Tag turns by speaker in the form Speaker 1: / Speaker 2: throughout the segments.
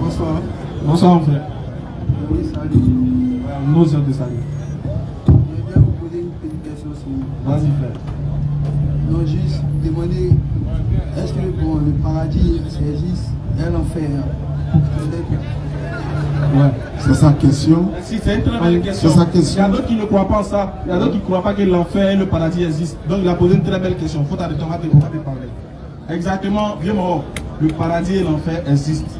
Speaker 1: Bonsoir.
Speaker 2: Bonsoir, mon frère.
Speaker 1: Oui, salut.
Speaker 2: Nous sommes de salut.
Speaker 1: Je viens vous poser une petite question.
Speaker 2: Vas-y, frère.
Speaker 1: Non, juste demander, est-ce que bon, le paradis, ça existe et l'enfer?
Speaker 2: Ouais.
Speaker 3: C'est sa question.
Speaker 2: Si, c'est une très belle question.
Speaker 3: C'est sa question.
Speaker 2: Il y a d'autres qui ne croient pas en ça. Il y a d'autres qui ne croient pas que l'enfer et le paradis existent. Donc il a posé une très belle question. Faut t'arrêter, on va te parler. Exactement, viens moi. Le paradis et l'enfer existent.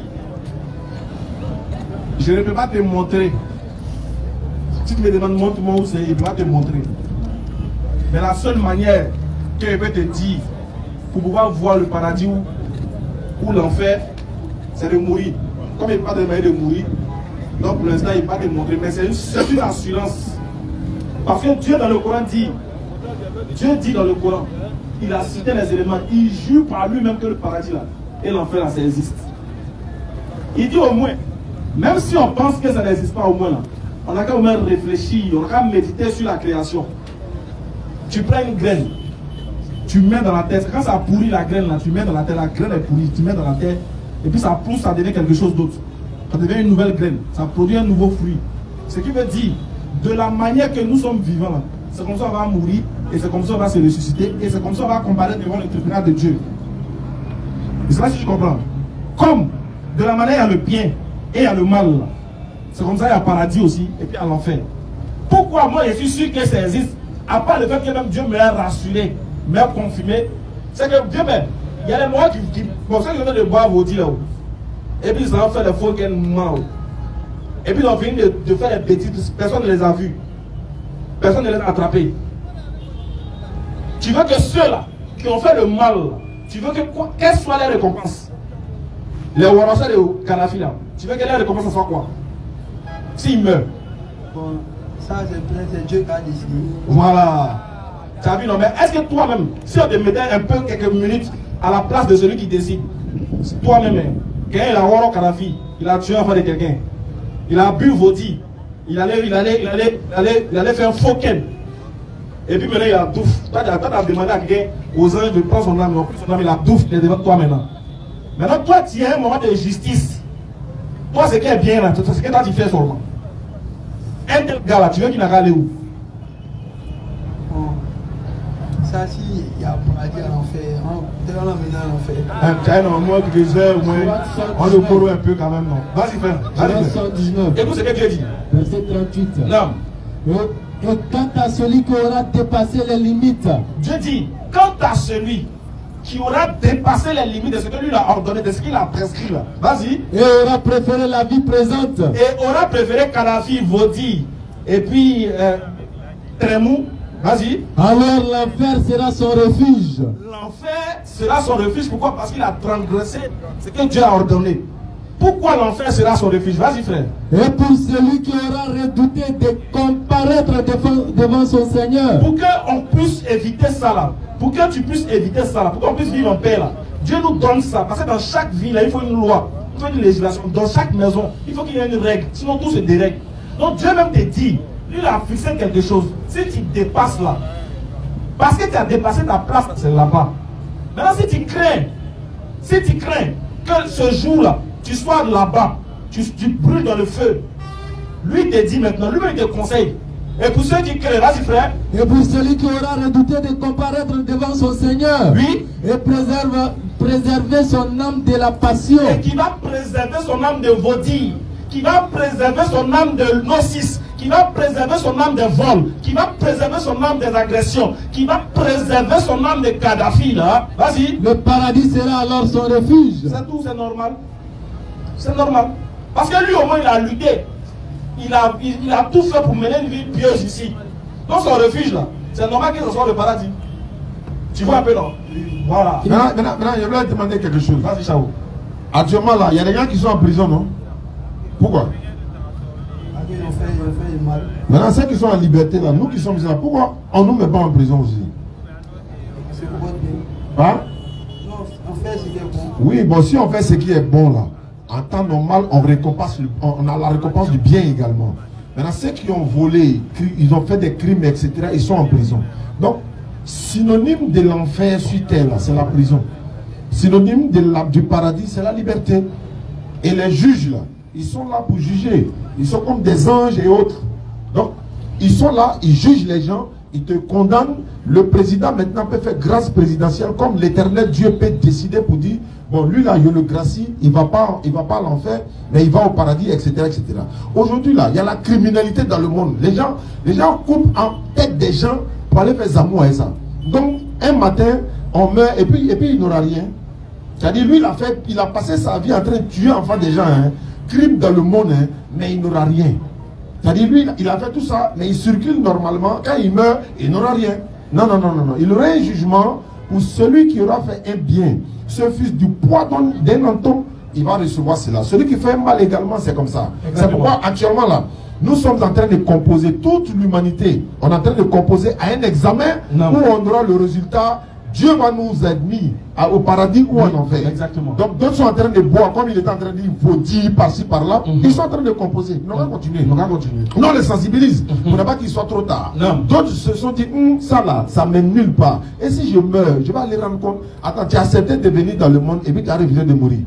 Speaker 2: Je ne peux pas te montrer. Si tu me demandes, montre-moi où c'est, il ne peut pas te montrer. Mais la seule manière que je peux te dire pour pouvoir voir le paradis ou l'enfer, c'est de mourir. Comme il n'y a pas de manière de mourir, donc pour l'instant, il ne peut pas te montrer. Mais c'est une assurance. Parce que Dieu dans le Coran dit, Dieu dit dans le Coran, il a cité les éléments, il jure par lui-même que le paradis là et l'enfer là, ça existe. Il dit au moins, même si on pense que ça n'existe pas au moins là, on n'a qu'à au moins réfléchir, on n'a qu'à méditer sur la création. Tu prends une graine, tu mets dans la terre, quand ça pourrit la graine là, tu mets dans la terre, la graine est pourrie, tu mets dans la terre, et puis ça pousse, ça devient quelque chose d'autre. Ça devient une nouvelle graine, ça produit un nouveau fruit. Ce qui veut dire, de la manière que nous sommes vivants là, c'est comme ça qu'on va mourir, et c'est comme ça qu'on va se ressusciter, et c'est comme ça qu'on va comparaître devant le tribunal de Dieu. Et c'est là si tu comprends. Comme de la manière il y a le bien et il y a le mal là. C'est comme ça il y a le paradis aussi, et puis il y a l'enfer. Pourquoi moi je suis sûr que ça existe, à part le fait que même Dieu me l'a rassuré, m'a confirmé, c'est que Dieu même, il y a des moments qui bon, ça que je viens de boire vos là-haut. Et puis ils ont fait des faux mal. Et puis ils ont fini de faire des bêtises, personne ne les a vus. Personne ne les a attrapés. Tu veux que ceux-là qui ont fait le mal, tu veux que quelle soit les récompenses? Les Warasa de Kadhafi là, tu veux que les récompenses soient quoi? S'ils meurent.
Speaker 1: Bon, ça c'est Dieu qui a décidé.
Speaker 2: Voilà. Tu as vu, non? Mais est-ce que toi-même, si on te mettait un peu quelques minutes à la place de celui qui décide, toi-même, quand il a Waro Kadhafi, il a tué un enfant de quelqu'un, il a bu Vodi, il allait faire un faux ken. Et puis maintenant il a douf. Toi tu as demandé à quelqu'un, aux anges de prendre son âme, son âme, il a douf, il est devant toi maintenant. Maintenant toi tu as un moment de justice. Toi ce qui est bien là, c'est ce que toi tu fais seulement. Un tel gars là, tu veux qu'il n'a qu'à aller où?
Speaker 1: Bon, ça si il y a paradis à l'enfer, on va l'emmener à l'enfer.
Speaker 2: Non, moi qui disais au moins, on le court un peu quand même, non. Vas-y frère, vas-y frère.
Speaker 4: 119.
Speaker 2: Écoute ce que Dieu dit.
Speaker 4: Verset 38.
Speaker 2: Non.
Speaker 4: Et quant à celui qui aura dépassé les limites,
Speaker 2: Dieu dit, quant à celui qui aura dépassé les limites de ce que lui a ordonné, de ce qu'il a prescrit là, vas-y.
Speaker 4: et aura préféré la vie présente,
Speaker 2: Et aura préféré Kadhafi, Vodi, et puis Tremou, vas-y.
Speaker 4: alors l'enfer sera son refuge.
Speaker 2: L'enfer sera son refuge, pourquoi? Parce qu'il a transgressé ce que Dieu a ordonné. Pourquoi l'enfer sera son refuge? Vas-y frère.
Speaker 4: Et pour celui qui aura redouté de comparaître devant son Seigneur,
Speaker 2: Pour qu'on puisse éviter ça là, pour que tu puisses éviter ça là, pour qu'on puisse vivre en paix là, Dieu nous donne ça, parce que dans chaque ville là, il faut une loi, il faut une législation, dans chaque maison, il faut qu'il y ait une règle, sinon tout se dérègle. Donc Dieu même te dit, lui il a fixé quelque chose, si tu dépasses là, parce que tu as dépassé ta place, c'est là-bas. Maintenant si tu crains que ce jour là, tu sois là-bas, tu brûles dans le feu, lui te dit maintenant, lui-même te conseille. Et pour ceux qui craignent, vas-y frère.
Speaker 4: et pour celui qui aura redouté de comparaître devant son Seigneur,
Speaker 2: Oui.
Speaker 4: et préserver son âme de la passion,
Speaker 2: Et qui va préserver son âme de Vodi, qui va préserver son âme de gnosis, qui va préserver son âme de vol, qui va préserver son âme des agressions, qui va préserver son âme de Kadhafi là. Vas-y.
Speaker 4: le paradis sera alors son refuge.
Speaker 2: C'est tout, c'est normal. C'est normal. Parce que lui au moins il a lutté. Il a tout fait pour mener une vie pieuse ici. Dans son refuge là, c'est normal que ce soit le paradis. Tu vois un peu non? Voilà.
Speaker 3: Maintenant, je voulais te demander quelque chose.
Speaker 2: Vas-y Chao.
Speaker 3: Actuellement là, il y a des gens qui sont en prison, non? Pourquoi?
Speaker 1: Parce qu'ils ont fait le mal.
Speaker 3: Maintenant, ceux qui sont en liberté là, nous qui sommes là, pourquoi on ne nous met pas en prison aussi?
Speaker 1: C'est pour votre bien.
Speaker 3: Hein?
Speaker 1: Non, on fait ce qui est bon.
Speaker 3: Oui, bon, si on fait ce qui est bon là, en temps normal, on a la récompense du bien également. Maintenant, ceux qui ont volé, ils ont fait des crimes, etc., ils sont en prison. Donc, synonyme de l'enfer sur terre, c'est la prison. Synonyme du paradis, c'est la liberté. Et les juges, là, ils sont là pour juger. Ils sont comme des anges et autres. Donc, ils sont là, ils jugent les gens, ils te condamnent. Le président maintenant peut faire grâce présidentielle, comme l'éternel Dieu peut décider pour dire, bon, lui là, il le gracie, il va pas à l'enfer, mais il va au paradis, etc. etc. Aujourd'hui là, il y a la criminalité dans le monde. Les gens coupent en tête des gens pour aller faire amour et ça. Donc, un matin, on meurt et puis il n'aura rien. C'est-à-dire, lui, il a passé sa vie en train de tuer enfants des gens, hein, crime dans le monde, hein, mais il n'aura rien. C'est-à-dire, lui, il a fait tout ça, mais il circule normalement. Quand il meurt, il n'aura rien. Non, non, non, non, non. Il aura un jugement pour celui qui aura fait un bien. Ce fils du poids d'un enton, il va recevoir cela. Celui qui fait un mal également, c'est comme ça. C'est pourquoi, actuellement, là, nous sommes en train de composer, toute l'humanité, on est en train de composer à un examen où on aura le résultat. Dieu va nous admettre au paradis ou en enfer.
Speaker 2: Exactement.
Speaker 3: Donc d'autres sont en train de boire, comme il est en train de dire, il faut dire par-ci par-là. Ils sont en train de composer. Ils n'ont qu'à continuer. Non, on les sensibilise pour ne pas qu'il soit trop tard. D'autres se sont dit, ça là, ça ne mène nulle part. Et si je meurs, je vais aller rendre compte. Attends, tu as accepté de venir dans le monde et puis tu as refusé de mourir.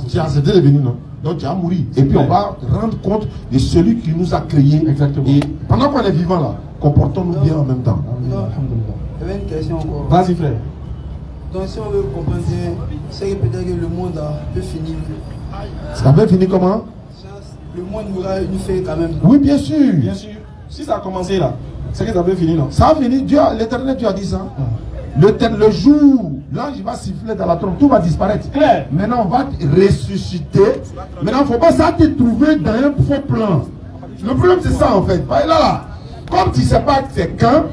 Speaker 3: Tu as accepté de venir, non? Donc tu as mouru. Et puis on va rendre compte de celui qui nous a créés.
Speaker 2: Exactement.
Speaker 3: Et pendant qu'on est vivant là, comportons-nous bien en même temps.
Speaker 1: Il y avait une question encore.
Speaker 2: Vas-y, frère.
Speaker 1: Donc, si on veut comprendre bien, c'est que peut-être que le monde peut finir.
Speaker 3: Ça peut finir comment?
Speaker 1: Le monde aura une fin quand même.
Speaker 3: Oui, bien sûr.
Speaker 2: Bien sûr. Si ça a commencé là, c'est que ça peut finir, non?
Speaker 3: Ça a fini. L'éternel, Dieu a dit ça. Le jour, l'ange va siffler dans la trompe, tout va disparaître.
Speaker 2: Claire.
Speaker 3: Maintenant, on va te ressusciter. Maintenant, il ne faut pas ça te trouver dans un faux plan. Le problème, c'est ça en fait. Là, comme tu ne sais pas c'est quand,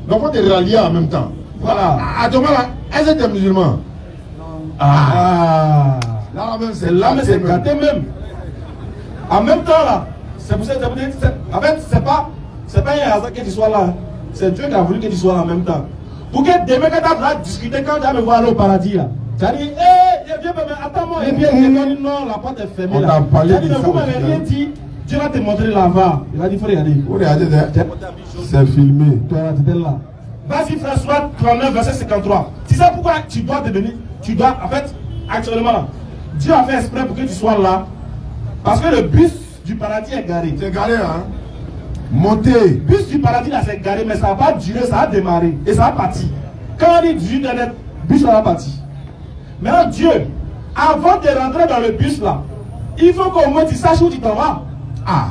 Speaker 3: donc on te rallier en même temps. Voilà. À ce moment-là, est-ce que tu es musulman?
Speaker 1: Non.
Speaker 3: Ah. Là même, c'est là,
Speaker 2: mais c'est gâté même. En même temps là, c'est pour ça que en fait, c'est pas un hasard que tu sois là. C'est Dieu qui a voulu que tu sois là en même temps. Pour que demain, quand tu vas discuter, quand tu vas me voir aller au paradis là, tu vas dire, hé, viens, attends-moi, et bien, non, la porte est fermée.
Speaker 3: On
Speaker 2: là.
Speaker 3: a parlé de
Speaker 2: ça. Vous m'avez rien dit, Dieu va te montrer l'avant. Il va dire, il faut regarder.
Speaker 3: Vous regardez, c'est filmé.
Speaker 2: Toi, tu es là. Vas-y, François 39, verset 53. Tu sais pourquoi tu dois devenir, en fait, actuellement, Dieu a fait exprès pour que tu sois là. Parce que le bus du paradis est garé.
Speaker 3: C'est garé, hein? Monter.
Speaker 2: Le bus du paradis là, c'est garé, mais ça va pas durer, ça va démarrer. Et ça va partir. Quand on dit 18 h, le bus va partir. Maintenant, Dieu, avant de rentrer dans le bus là, il faut qu'au moins tu saches où tu t'en vas. Ah,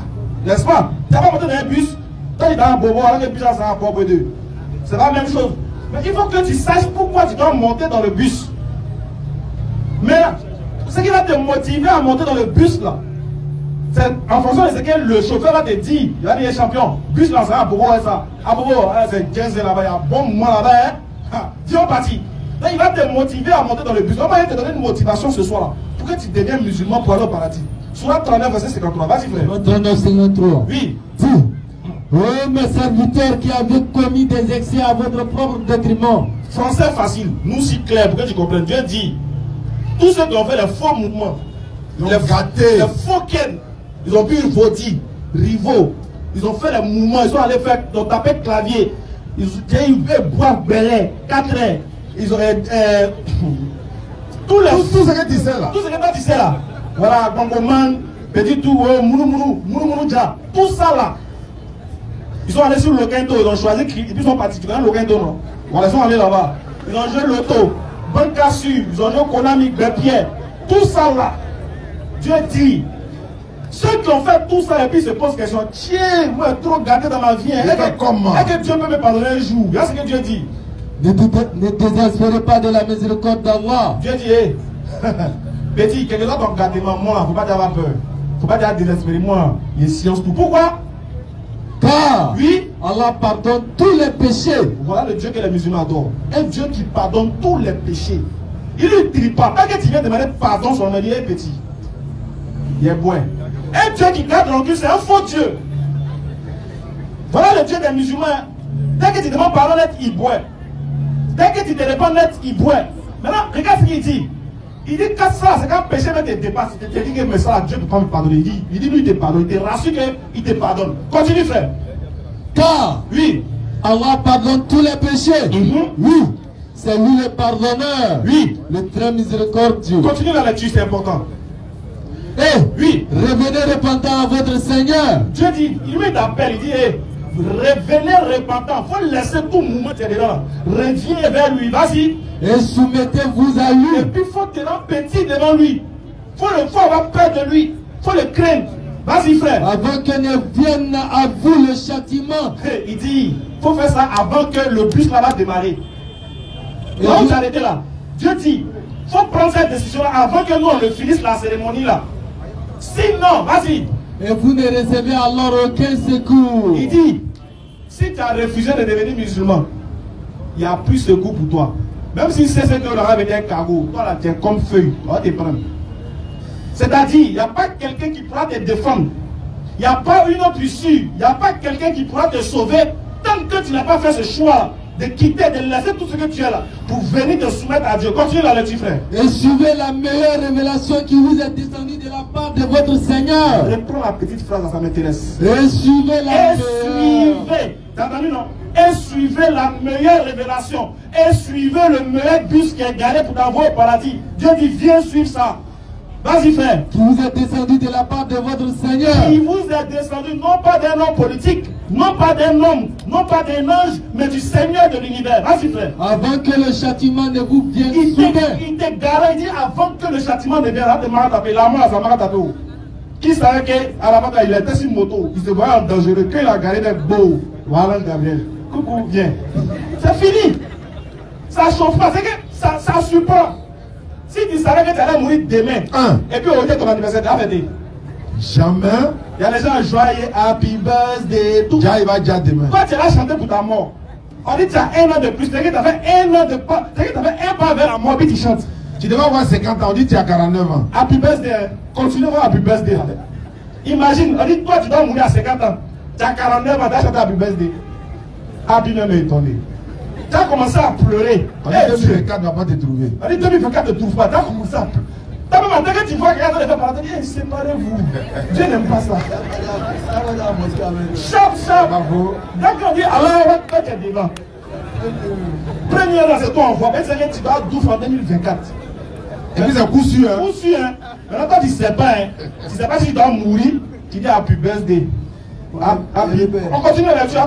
Speaker 2: n'est-ce pas? Tu n'as pas monté dans un bus, toi tu es dans un bobo, alors le bus là, ça va pas deux. C'est la même chose. Mais il faut que tu saches pourquoi tu dois monter dans le bus. Mais ce qui va te motiver à monter dans le bus là, c'est en fonction de ce que le chauffeur va te dire. Il va dire, champion, bus là, ça, à Bobo, ça. À Bobo, c'est 15 là-bas, il y a un bon moment là-bas. Hein? Dis on parti. Là, il va te motiver à monter dans le bus. On va te donner une motivation ce soir là. Pour que tu deviennes musulman pour aller au paradis. Surat 39, verset 53. Vas-y, frère.
Speaker 4: 39, 53.
Speaker 2: Oui.
Speaker 4: Vous, mes serviteurs qui avez commis des excès à votre propre détriment.
Speaker 2: Français facile, nous si clair, pour que tu comprennes. Dieu dit, tous ceux qui ont fait les faux mouvements, les faux ken, ils ont pu Vaudi, Rivaux, ils ont fait les mouvements, ils sont allés faire, ils ont tapé clavier, ils ont boire belé, 4 heures, ils ont tout ce que tu sais là. Tout ce que tu sais là. Voilà, Bongoman, Petit Tout, Mounou Dja, tout ça là. Ils sont allés sur le Loquendo, ils ont choisi, et puis ils sont partis dans le Loquendo, non? Voilà, ils sont allés là-bas. Ils ont joué l'auto, Bankassu, ils ont joué Konami, Pierre, tout ça là. Dieu dit, ceux qui ont fait tout ça et puis se posent question, tiens, moi trop gâté dans ma vie. Est-ce que Dieu peut me pardonner un jour? Regarde ce que Dieu dit.
Speaker 4: Ne désespérez pas de la miséricorde d'Allah.
Speaker 2: Dieu dit, hé, petit, quelques-uns t'ont gâté, moi, il ne faut pas avoir peur. Il ne faut pas dire désespérer, moi, il y a science tout. Pourquoi?
Speaker 4: Car
Speaker 2: oui,
Speaker 4: Allah pardonne tous les péchés.
Speaker 2: Voilà le Dieu que les musulmans adorent. Un Dieu qui pardonne tous les péchés. Il ne lui dit pas. Pas que tu viens demander pardon sur le dit, hé petit. Il est bon. Un Dieu qui garde rancune, c'est un faux Dieu. Voilà le Dieu des musulmans. Dès que tu demandes pardon, il boit. Dès que tu te réponds net, il boit. Maintenant, regarde ce qu'il dit. Il dit que ça, c'est qu'un péché même te dépasse. Il te dit que mais ça, Dieu ne peut pas me pardonner. Il dit lui, il te pardonne. Il te rassure qu'il te pardonne. Continue, frère.
Speaker 4: Car
Speaker 2: oui,
Speaker 4: Allah pardonne tous les péchés. Oui, c'est lui le pardonneur.
Speaker 2: Oui,
Speaker 4: le très miséricordieux.
Speaker 2: Continue la lecture, c'est important.
Speaker 4: oui, revenez repentant à votre Seigneur.
Speaker 2: Dieu dit, il lui t'appelle, il dit, revenez repentant. Il faut laisser tout mouvement dedans. Reviens vers lui, vas-y.
Speaker 4: Et soumettez-vous à lui.
Speaker 2: Et puis il faut te rendre petit devant lui. Il faut avoir peur de lui. Il faut le craindre. Vas-y frère.
Speaker 4: Avant que ne vienne à vous le châtiment.
Speaker 2: Il dit, il faut faire ça avant que le bus là va démarrer. Et là où vous arrêtez là. Dieu dit, il faut prendre cette décision là avant que nous on le finisse la cérémonie là. Sinon, vas-y.
Speaker 4: Et vous ne recevez alors aucun secours.
Speaker 2: Il dit, si tu as refusé de devenir musulman, il n'y a plus de secours pour toi. Même si c'est ce que l'on a avec un carreau, toi là tu es comme feuille, on va te prendre. C'est-à-dire, il n'y a pas quelqu'un qui pourra te défendre. Il n'y a pas une autre issue. Il n'y a pas quelqu'un qui pourra te sauver tant que tu n'as pas fait ce choix de quitter, de laisser tout ce que tu es là pour venir te soumettre à Dieu. Continue là, le petit frère.
Speaker 4: Et suivez la meilleure révélation qui vous est descendue de la part de votre Seigneur.
Speaker 2: Reprends la petite phrase, ça m'intéresse.
Speaker 4: Et suivez la
Speaker 2: meilleure. T'as entendu non? Et suivez la meilleure révélation. Et suivez le meilleur bus qui est garé pour t'envoyer au paradis. Dieu dit, viens suivre ça. Vas-y frère.
Speaker 4: Qui vous est descendu de la part de votre Seigneur.
Speaker 2: Qui vous est descendu non pas d'un homme politique, non pas d'un homme, non pas d'un ange, mais du Seigneur de l'univers. Vas-y frère.
Speaker 4: Avant que le châtiment ne vous vienne soudain.
Speaker 2: Il te garé, il dit avant que le châtiment ne vienne. Là, la mort, ça m'a tapé. Qui savait qu'à la bataille, il était sur une moto, il se voyait en dangereux. Quand il a garé des beaux, voilà Gabriel. Coucou, viens. C'est fini. Ça chauffe pas, c'est que ça supporte. Si tu savais que tu allais mourir demain, et puis aujourd'hui ton anniversaire, tu as fêté.
Speaker 3: Jamais.
Speaker 2: Il y a les gens joyeux, happy birthday, tout.
Speaker 3: Il va déjà demain.
Speaker 2: Toi, tu vas chanter pour ta mort. On dit que tu as un an de plus, c'est que tu as fait un an de pas, c'est que tu as fait un pas vers la mort, puis tu chantes.
Speaker 3: Tu devais avoir 50 ans, on dit que tu as 49 ans.
Speaker 2: Happy birthday, continue à voir happy birthday. Imagine, on dit toi tu dois mourir à 50 ans. Tu as 49 ans, tu as chanté happy birthday. Happy même est étonné. Tu as commencé à pleurer.
Speaker 3: On dit 2024 ne va pas te trouver.
Speaker 2: On dit 2024 ne te trouve pas. Tu as commencé à pleurer. Tu as même entendu que tu vois quelqu'un de faire parler. Tu dis, séparez-vous. Dieu n'aime pas ça. Chap. D'accord, on dit, alors on va te mettre devant. Première là, c'est toi en voix. Mais c'est que tu vas douf en 2024.
Speaker 3: Et puis c'est coup sûr.
Speaker 2: Coup sûr, hein. Maintenant, toi, tu ne sais pas, hein. Tu ne sais pas si tu dois mourir. Tu dis happy birthday. On continue là-dessus.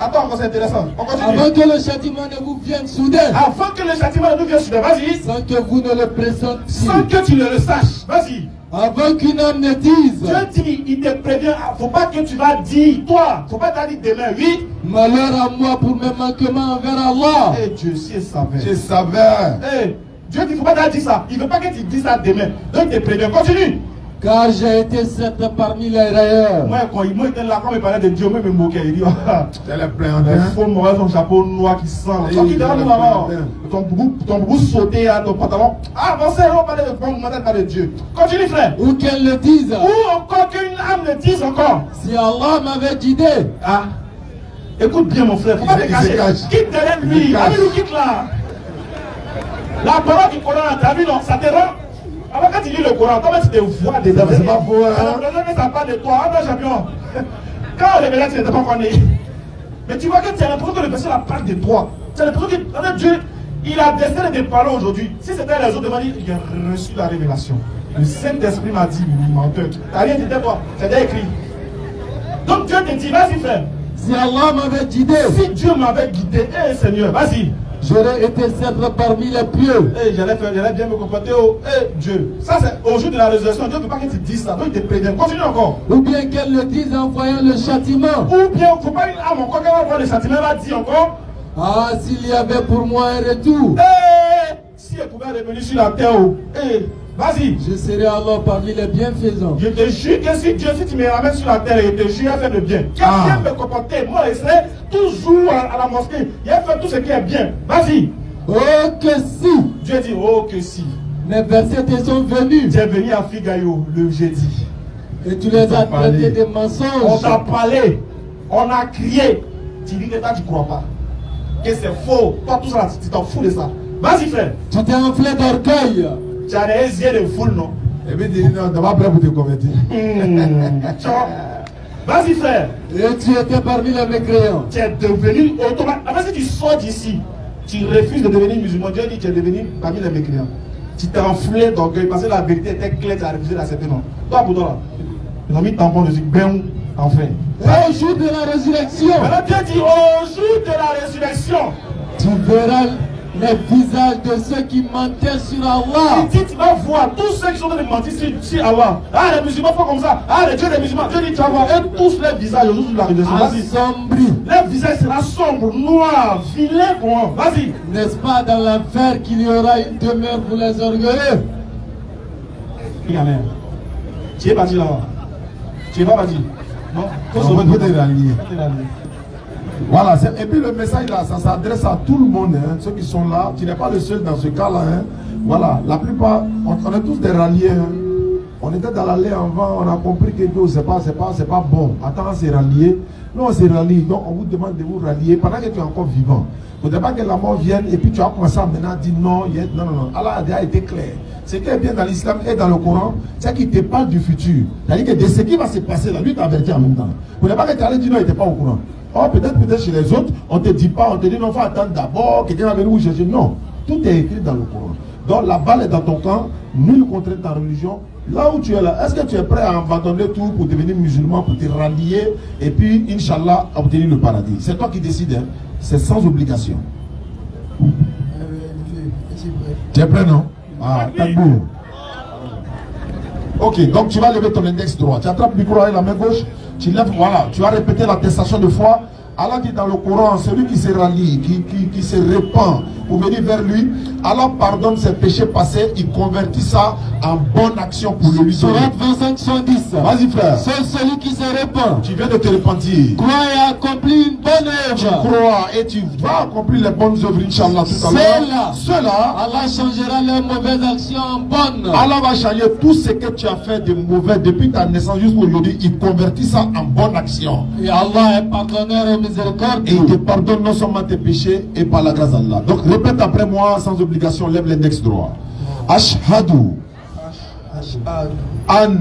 Speaker 2: Attends, c'est intéressant. On continue.
Speaker 4: Avant que le châtiment ne vous vienne soudain.
Speaker 2: Avant que le châtiment ne vous vienne soudain, vas-y.
Speaker 4: Sans que vous ne le pressentiez.
Speaker 2: Sans que tu ne le saches. Vas-y.
Speaker 4: Avant qu'une âme ne dise.
Speaker 2: Dieu dit, il te prévient. Faut pas que tu vas dire, toi. Faut pas t'aller demain, oui.
Speaker 4: Malheur à moi pour mes manquements envers Allah.
Speaker 2: Eh Dieu, si il savait.
Speaker 3: Je savais.
Speaker 2: Eh, Dieu dit, faut pas t'aller dire ça. Il veut pas que tu dises ça demain. Donc il te prévient. Continue.
Speaker 4: Car j'ai été certes parmi les railleurs.
Speaker 2: Moi, quand il était là, quand il parlait de Dieu, moi, il me moquait. Il dit,
Speaker 3: c'est le plein
Speaker 2: il faut mourir son chapeau noir qui sent. Toi qui devant nous là-bas, ton boubou sauté, ton pantalon. Avancez, on parlait de bon, on parle de Dieu. Continue, frère.
Speaker 4: Ou qu'elle le dise.
Speaker 2: Ou encore qu'une âme le dise encore.
Speaker 4: Si Allah m'avait guidé.
Speaker 2: Écoute bien, mon frère, faut pas te cacher. Quitte derrière lui. Allez-nous quitte là. La parole du Coran, t'as vu, non, ça te rend. Alors quand tu lis le Coran, toi tu te vois dedans.
Speaker 3: C'est pas faux, hein.
Speaker 2: Ça parle de toi, un champion. Quand on révèle, tu n'étais pas connu. Mais tu vois que tu as l'impression que le verset parle de toi. Tu as l'impression que Dieu, il a décidé de parler aujourd'hui. Si c'était les autres, il a reçu la révélation. Le Saint-Esprit m'a dit, menteur. Tu n'as rien dit de toi, c'est déjà écrit. Donc Dieu te dit, vas-y frère.
Speaker 4: Si Allah m'avait guidé.
Speaker 2: Si Dieu m'avait guidé, Seigneur, vas-y.
Speaker 4: J'aurais été certes parmi les pieux.
Speaker 2: J'allais bien me comporter au Dieu. Ça, c'est au jour de la résurrection. Dieu ne veut pas que tu dises ça. Donc, il te prévient. Continue encore.
Speaker 4: Ou bien qu'elle le dise en voyant le châtiment.
Speaker 2: Ou bien, il ne faut pas une âme encore qu'elle va voir le châtiment. Elle va dire encore.
Speaker 4: S'il y avait pour moi un retour.
Speaker 2: Si elle pouvait revenir sur la terre. Vas-y.
Speaker 4: Je serai alors parmi les bienfaisants.
Speaker 2: Je te jure que si tu me ramènes sur la terre, je te jure à faire le bien. Quelqu'un me comporter. Moi, je serai toujours à la mosquée. Il a fait tout ce qui est bien. Vas-y.
Speaker 4: Oh que si.
Speaker 2: Dieu dit, oh que si.
Speaker 4: Les versets te sont venus.
Speaker 2: Tu es venu à Figayo le jeudi.
Speaker 4: Et tu les as traités de mensonges.
Speaker 2: On t'a parlé. On a crié. Tu dis que toi, tu ne crois pas. Que c'est faux. Toi, tout ça, tu t'en fous de ça. Vas-y, frère.
Speaker 4: Tu t'es enflé d'orgueil.
Speaker 2: Tu as des yeux de foule, non?
Speaker 3: Et puis, tu n'es pas prêt pour te convertir.
Speaker 2: Vas-y, frère.
Speaker 4: Et tu étais parmi les mécréants.
Speaker 2: Tu es devenu automatiquement. Si tu sors d'ici, tu refuses de devenir musulman. Dieu dit que tu es devenu parmi les mécréants. Tu t'es enflé d'orgueil parce que la vérité était claire, tu as refusé d'accepter, non. Toi, pour toi, là, ils ont mis tampon dessus, ben, enfin.
Speaker 4: Au jour de la résurrection,
Speaker 2: Maintenant, Dieu dit, au jour de la résurrection,
Speaker 4: tu verras les visages de ceux qui mentaient sur Allah.
Speaker 2: il dit, tu vas voir tous ceux qui sont en train de mentir sur Allah. Ah, les musulmans font comme ça. Ah, les dieux des musulmans. Dieu dit, tu vas voir eux tous les visages au jour de la résurrection. Vas-y.
Speaker 4: Assombris.
Speaker 2: Le visage sera sombre, noir, vilain, comment? Vas-y.
Speaker 4: N'est-ce pas dans l'enfer qu'il y aura une demeure pour les orgueilleux?
Speaker 2: Amen. Tu es parti là-bas. Tu es pas parti. Non,
Speaker 3: On peut te rallier. Voilà, et puis le message là, ça s'adresse à tout le monde, hein, ceux qui sont là. Tu n'es pas le seul dans ce cas-là. Hein. Voilà, la plupart, on est tous des ralliés. Hein. On était dans l'allée avant, on a compris que c'est pas bon. Attends, on s'est rallié. Nous, on s'est rallié, donc on vous demande de vous rallier pendant que tu es encore vivant. Il ne faudrait pas que la mort vienne et puis tu as commencé à maintenant dire non, non. Allah a déjà été clair. Ce qui est bien dans l'islam et dans le Coran, c'est qu'il te parle du futur. C'est-à-dire que de ce qui va se passer là, lui t'avertit en même temps. Il ne faudrait pas que tu allais dire non, il n'était pas au courant. Oh, peut-être chez les autres, on ne te dit pas, on te dit non, il faut attendre d'abord, quelqu'un va venir vous chercher. Non, tout est écrit dans le Coran. Donc la balle est dans ton camp, nul contre ta religion. Là où tu es là, est-ce que tu es prêt à abandonner tout pour devenir musulman, pour te rallier et puis, Inch'Allah, obtenir le paradis? C'est toi qui décides, hein? C'est sans obligation. Tu es prêt, non? Ah, tabou. Ok, donc tu vas lever ton index droit. Tu attrapes le micro avec la main gauche, tu lèves, voilà, tu vas répéter l'attestation de foi. Allah dit dans le Coran, celui qui se rallie, qui se répand pour venir vers lui, Allah pardonne ses péchés passés, il convertit ça en bonne action pour lui.
Speaker 4: Sourate 25-110.
Speaker 3: Vas-y frère.
Speaker 4: Seul celui qui se répand,
Speaker 3: Tu viens de te repentir.
Speaker 4: croit et accomplit une bonne
Speaker 3: Tu
Speaker 4: œuvre.
Speaker 3: crois et tu vas accomplir les bonnes œuvres, Inch'Allah, tout à l'heure. Ceux-là,
Speaker 4: Allah changera leurs mauvaises actions en bonnes.
Speaker 3: Allah va changer tout ce que tu as fait de mauvais depuis ta naissance jusqu'à aujourd'hui. Il convertit ça en bonne action.
Speaker 4: Et Allah est pardonneur et
Speaker 3: Et il
Speaker 4: miséricordieux.
Speaker 3: te pardonne non seulement tes péchés et par la grâce d'Allah. Donc répète après moi sans obligation, lève l'index droit. Ashhadu an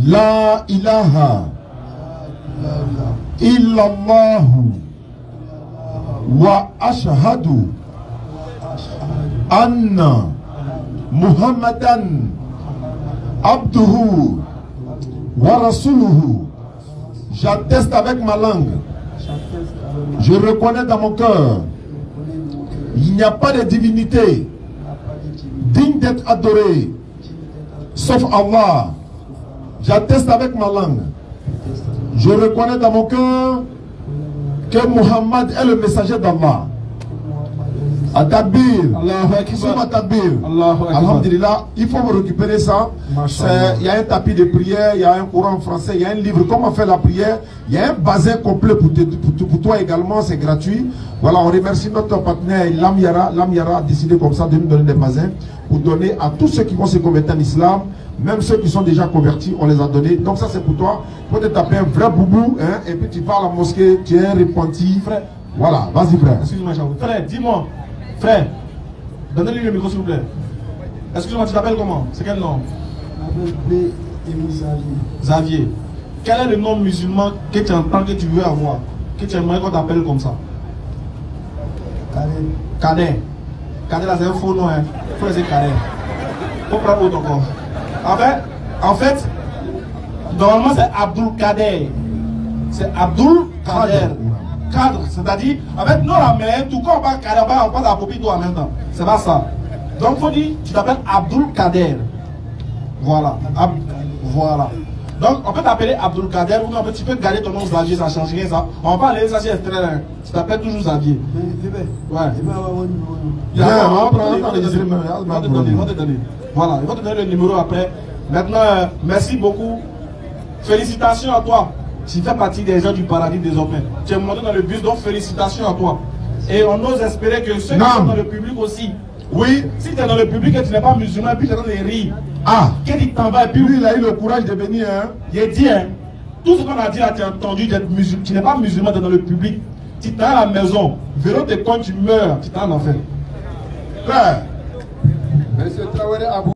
Speaker 3: la ilaha illallah wa ashhadu anna Muhammadan abduhu wa rasuluhu. J'atteste avec ma langue. Je reconnais dans mon cœur, il n'y a pas de divinité digne d'être adorée sauf Allah. J'atteste avec ma langue. Je reconnais dans mon cœur que Muhammad est le messager d'Allah. Adabir, Alhamdulillah, il faut vous récupérer ça. Il y a un tapis de prière, il y a un courant en français, il y a un livre, comment faire la prière. Il y a un bazin complet pour toi également, c'est gratuit. Voilà, on remercie notre partenaire Lam Yara. Lam Yara a décidé comme ça de nous donner des bazins pour donner à tous ceux qui vont se convertir en islam. Même ceux qui sont déjà convertis, on les a donnés. Donc ça c'est pour toi. Pour te taper un vrai boubou, hein, et puis tu vas à la mosquée, tu es un repenti. Frère. Voilà, vas-y frère.
Speaker 2: Excuse-moi, frère, dis-moi. Frère, donnez-lui le micro s'il vous plaît. Excuse-moi, tu t'appelles comment? C'est quel nom? Xavier. Quel est le nom musulman que tu entends que tu veux avoir? Que tu aimerais qu'on t'appelle comme ça? Kader. Kader là c'est un faux nom, hein. Faut laisser Kader. Faut prendre autre encore. En fait, normalement c'est Abdul Kader. C'est Abdul Kader. Cadre, c'est-à-dire, en fait, nous la mère, tout comme on va Kader, on passe à la copie toi en même temps. C'est pas ça. Donc, faut dire, tu t'appelles Abdul Kader. Voilà. Voilà. Donc, on peut t'appeler Abdul Kader, ou en fait, tu peux garder ton nom Xavier, ça change rien, ça. On va pas aller, ça c'est très bien. Tu t'appelles toujours Xavier. Ouais. Il va te donner. Voilà, il va te donner le numéro après. Maintenant, merci beaucoup. Félicitations à toi. Tu fais partie des gens du paradis désormais. Tu es monté dans le bus, donc félicitations à toi. Et on ose espérer que ceux qui sont dans le public aussi.
Speaker 3: Oui.
Speaker 2: Si tu es dans le public et tu n'es pas musulman, puis tu es dans les rires.
Speaker 3: Ah.
Speaker 2: Qu'il t'en va et puis
Speaker 3: lui, il a eu le courage de venir. Hein.
Speaker 2: Il dit, hein, tout ce qu'on a dit là, tu as entendu d'être musulman. Tu n'es pas musulman, tu es dans le public. Tu t'es à la maison. Vélo te compte, tu meurs. Tu t'es en enfer.
Speaker 3: Frère. Monsieur Traoré,